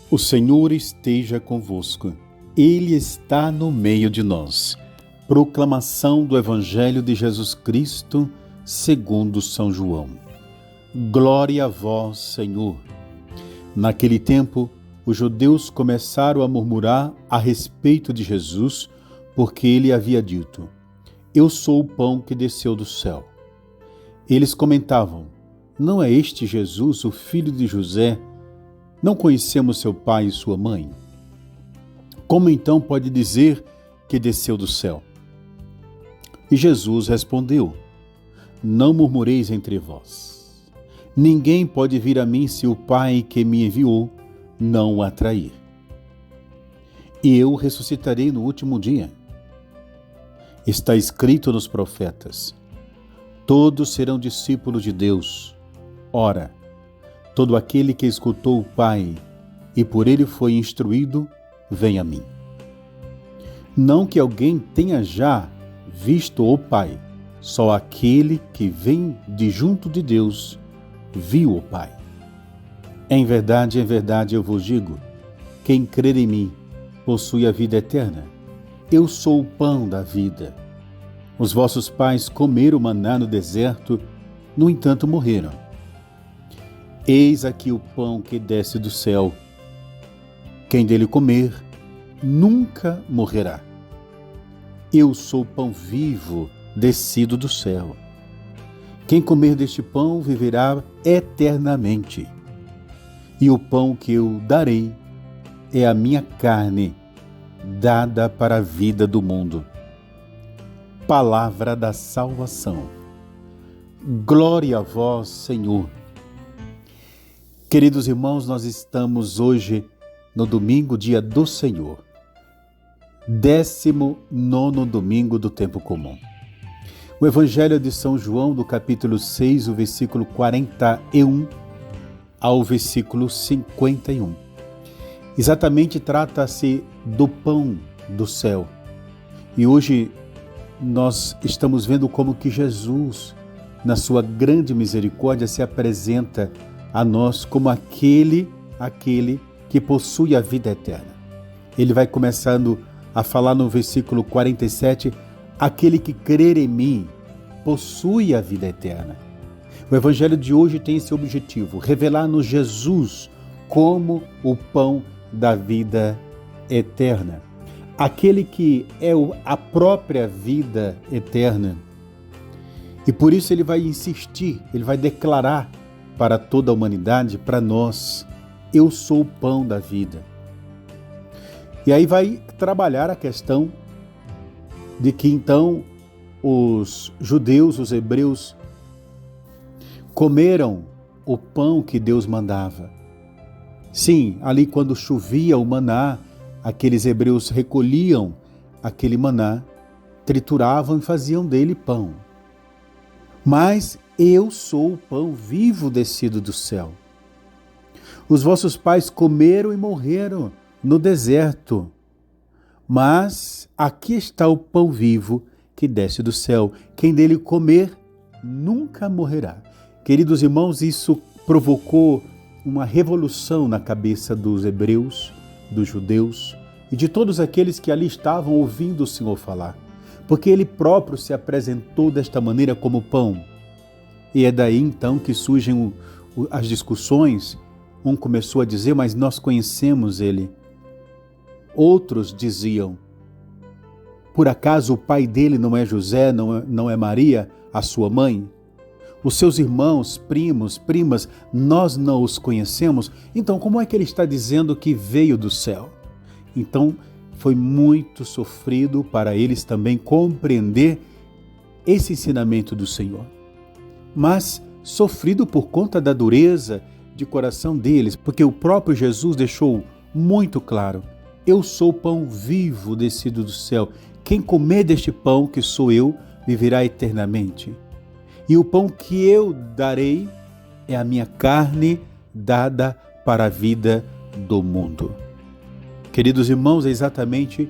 O Senhor esteja convosco. Ele está no meio de nós. Proclamação do Evangelho de Jesus Cristo, segundo São João. Glória a vós, Senhor. Naquele tempo, os judeus começaram a murmurar a respeito de Jesus, porque ele havia dito: Eu sou o pão que desceu do céu. Eles comentavam: Não é este Jesus, o filho de José? Não conhecemos seu pai e sua mãe? Como então pode dizer que desceu do céu? E Jesus respondeu: Não murmureis entre vós. Ninguém pode vir a mim se o Pai que me enviou não o atrair. E eu ressuscitarei no último dia. Está escrito nos profetas: Todos serão discípulos de Deus. Ora, todo aquele que escutou o Pai e por ele foi instruído, vem a mim. Não que alguém tenha já visto o Pai, só aquele que vem de junto de Deus viu o Pai. Em verdade eu vos digo, quem crer em mim possui a vida eterna. Eu sou o pão da vida. Os vossos pais comeram maná no deserto, no entanto morreram. Eis aqui o pão que desce do céu. Quem dele comer, nunca morrerá. Eu sou o pão vivo descido do céu. Quem comer deste pão viverá eternamente. E o pão que eu darei é a minha carne, dada para a vida do mundo. Palavra da salvação. Glória a vós, Senhor. Queridos irmãos, nós estamos hoje no domingo, dia do Senhor, 19º domingo do tempo comum. O Evangelho de São João, do capítulo 6, o versículo 41 ao versículo 51. Exatamente trata-se do pão do céu. E hoje nós estamos vendo como que Jesus, na sua grande misericórdia, se apresenta a nós como aquele que possui a vida eterna. Ele vai começando a falar no versículo 47, aquele que crer em mim possui a vida eterna. O Evangelho de hoje tem esse objetivo, revelar-nos Jesus como o pão da vida eterna. Aquele que é a própria vida eterna. E por isso ele vai insistir, ele vai declarar para toda a humanidade, para nós: eu sou o pão da vida. E aí vai trabalhar a questão de que então os judeus, os hebreus, comeram o pão que Deus mandava. Sim, ali quando chovia o maná, aqueles hebreus recolhiam aquele maná, trituravam e faziam dele pão. Mas eu sou o pão vivo descido do céu. Os vossos pais comeram e morreram no deserto. Mas aqui está o pão vivo que desce do céu. Quem dele comer, nunca morrerá. Queridos irmãos, isso provocou uma revolução na cabeça dos hebreus, dos judeus e de todos aqueles que ali estavam ouvindo o Senhor falar. Porque ele próprio se apresentou desta maneira como pão. E é daí então que surgem as discussões. Um começou a dizer, mas nós conhecemos ele. Outros diziam, por acaso o pai dele não é José, não é Maria, a sua mãe? Os seus irmãos, primos, primas, nós não os conhecemos? Então como é que ele está dizendo que veio do céu? Então foi muito sofrido para eles também compreender esse ensinamento do Senhor. Mas sofrido por conta da dureza de coração deles, porque o próprio Jesus deixou muito claro: eu sou o pão vivo descido do céu. Quem comer deste pão, que sou eu, viverá eternamente. E o pão que eu darei é a minha carne dada para a vida do mundo. Queridos irmãos, é exatamente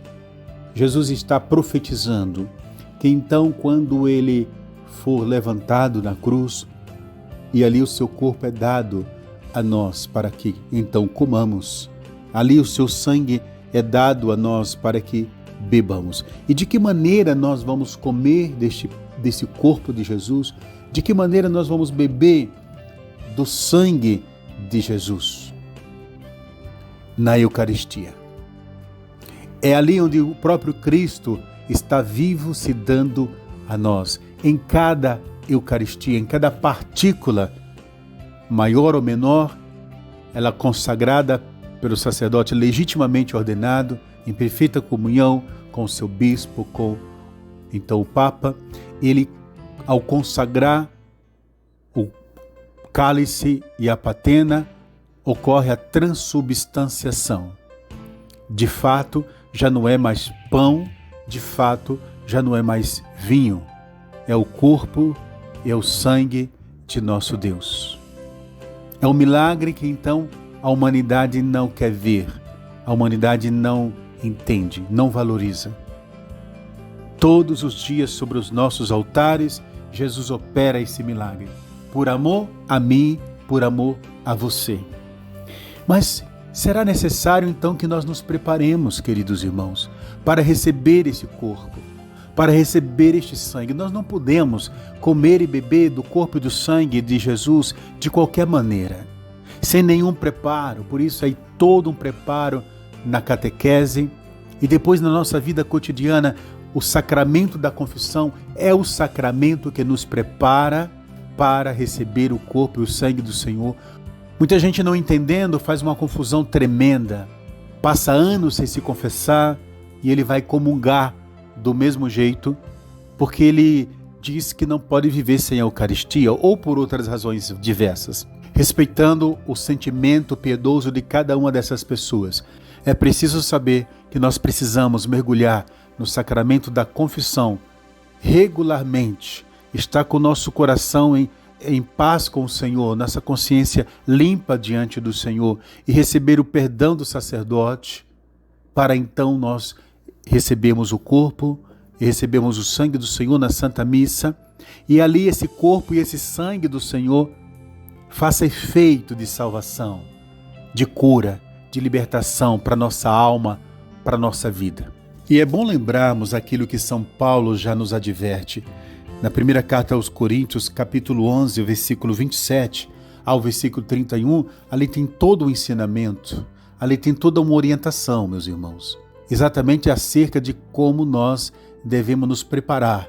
Jesus está profetizando que então, quando ele for levantado na cruz e ali o seu corpo é dado a nós para que então comamos Ali o seu sangue é dado a nós para que bebamos. E de que maneira nós vamos comer desse corpo de Jesus? De que maneira nós vamos beber do sangue de Jesus? Na Eucaristia. É ali onde o próprio Cristo está vivo se dando a nós. Em cada Eucaristia, em cada partícula, maior ou menor, ela consagrada pelo sacerdote legitimamente ordenado, em perfeita comunhão com o seu bispo, com então o Papa, ele, ao consagrar o cálice e a patena, ocorre a transubstanciação. De fato, já não é mais pão, de fato, já não é mais vinho. É o corpo, é o sangue de nosso Deus. É um milagre que então a humanidade não quer ver, a humanidade não entende, não valoriza. Todos os dias sobre os nossos altares, Jesus opera esse milagre. Por amor a mim, por amor a você. Mas será necessário então que nós nos preparemos, queridos irmãos, para receber esse corpo, para receber este sangue. Nós não podemos comer e beber do corpo e do sangue de Jesus de qualquer maneira, sem nenhum preparo. Por isso aí todo um preparo na catequese e depois na nossa vida cotidiana. O sacramento da confissão é o sacramento que nos prepara para receber o corpo e o sangue do Senhor. Muita gente não entendendo faz uma confusão tremenda. Passa anos sem se confessar e ele vai comungar do mesmo jeito, porque ele diz que não pode viver sem a Eucaristia ou por outras razões diversas. Respeitando o sentimento piedoso de cada uma dessas pessoas, é preciso saber que nós precisamos mergulhar no sacramento da confissão regularmente, estar com o nosso coração em paz com o Senhor, nossa consciência limpa diante do Senhor e receber o perdão do sacerdote, para então nós recebemos o corpo e recebemos o sangue do Senhor na Santa Missa, e ali esse corpo e esse sangue do Senhor faça efeito de salvação, de cura, de libertação para nossa alma, para nossa vida. E é bom lembrarmos aquilo que São Paulo já nos adverte. Na primeira carta aos Coríntios, capítulo 11, versículo 27 ao versículo 31, ali tem todo o ensinamento, ali tem toda uma orientação, meus irmãos, exatamente acerca de como nós devemos nos preparar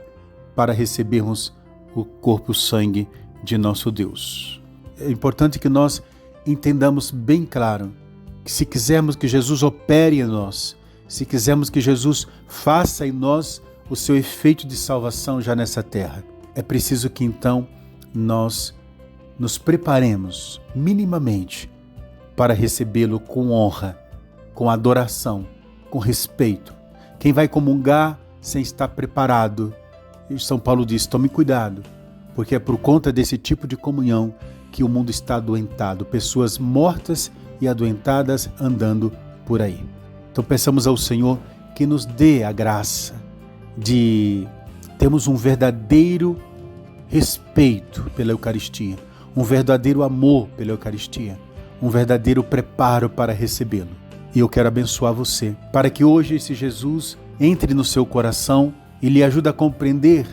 para recebermos o corpo e o sangue de nosso Deus. É importante que nós entendamos bem claro que se quisermos que Jesus opere em nós, se quisermos que Jesus faça em nós o seu efeito de salvação já nessa terra, é preciso que então nós nos preparemos minimamente para recebê-lo com honra, com adoração, com respeito. Quem vai comungar sem estar preparado, São Paulo diz, tome cuidado, porque é por conta desse tipo de comunhão que o mundo está adoentado, pessoas mortas e adoentadas andando por aí. Então peçamos ao Senhor que nos dê a graça de termos um verdadeiro respeito pela Eucaristia, um verdadeiro amor pela Eucaristia, um verdadeiro preparo para recebê-lo. E eu quero abençoar você, para que hoje esse Jesus entre no seu coração e lhe ajude a compreender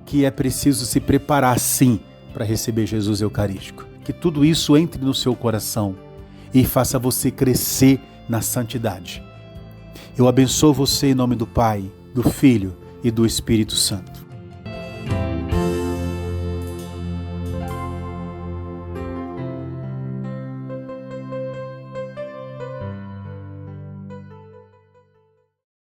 que é preciso se preparar sim para receber Jesus Eucarístico. Que tudo isso entre no seu coração e faça você crescer na santidade. Eu abençoo você em nome do Pai, do Filho e do Espírito Santo.